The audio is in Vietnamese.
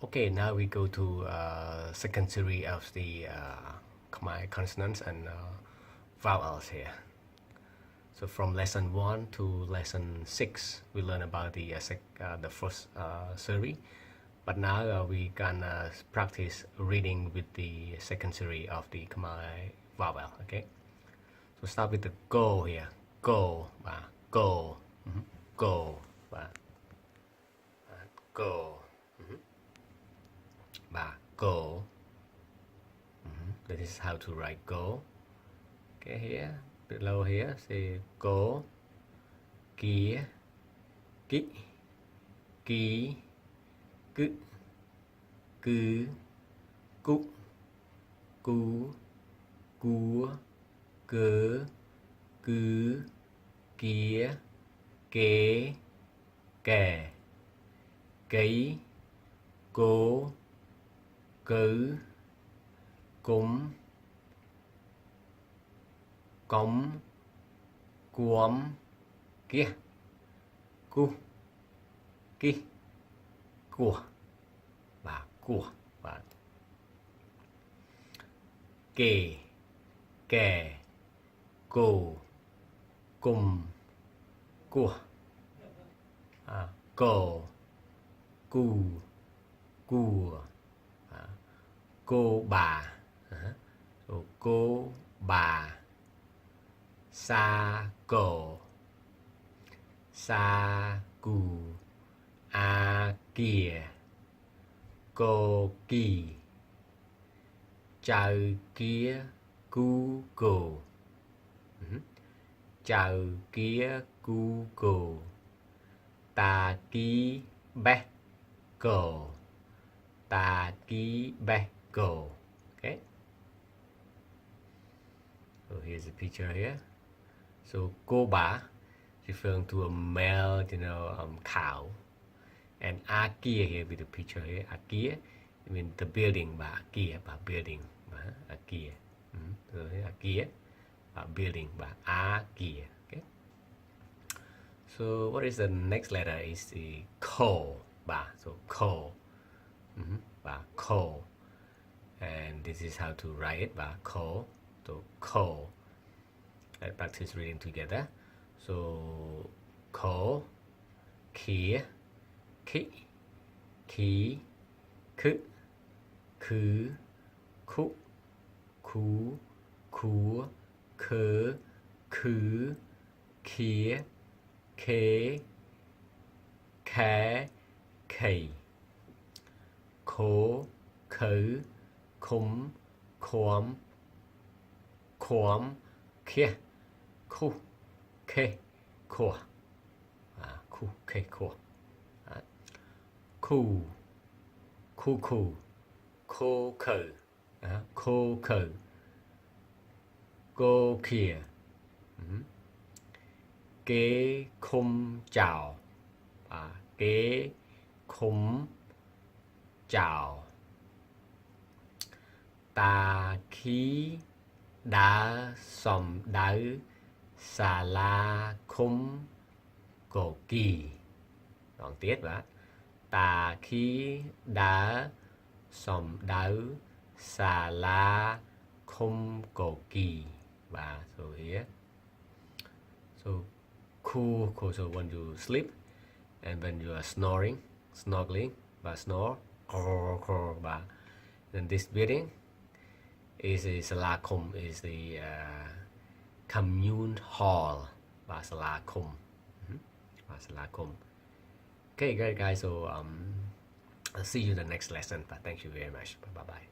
Okay, now we go to second series of the Khmer consonants and vowels here. So from lesson 1 to lesson 6, we learn about the first series. But now we can practice reading with the second series of the Khmer vowel. Okay. So start with the go here. Go, go, go, go, go. That is how to write go. Okay, here below here say go, kia, ki, ki, cứ, cứ, cú, cú, cua, cớ, cứ, kia, kế, kè, cấy, cố, cứ, cúm, cống, cuóm, kia, cu, ki, của và của và kề, kè, cổ, cùng, của, cổ, cù, cùa, cô bà, cô bà, sa cổ, sa cù, a kìa, cô kỳ, chào kia, cu cổ, chào kia, cu cổ, ta ký bé cổ, ta ký bé cổ. Okay. So here's a picture here. So koba referring to a male, cow. And akia here with the picture here. Akia, I mean the building, akia, building, akia. So akia, building, akia. Okay. So what is the next letter? Is the ko, so ko, ko. And this is how to write it, ko, so ko. Let's practice reading together. So ko, kia, ki, ki, ku, ku, ku, ku, ku, ku, ku, kia, ke, ke, kei, ko, ku, kum, quam, quam, kia, ku, ke, ko, ku, ke, ko, ku, ku, ku, ko, ku, ko, ku, go, kia, kế, khum, chào, kế, khum, chào, ta khí đã xóm đáo xà la khum cổ kỳ. Đoạn tiết và ta khí đã xóm đáo xà la khum cổ kỳ. Và so here. So cool, so when you sleep and when you are snorkeling, snore, then this building is a Salakum, is the commune hall, Salakum. Salakum. Okay, great guys. So I'll see you in the next lesson. But thank you very much. Bye bye.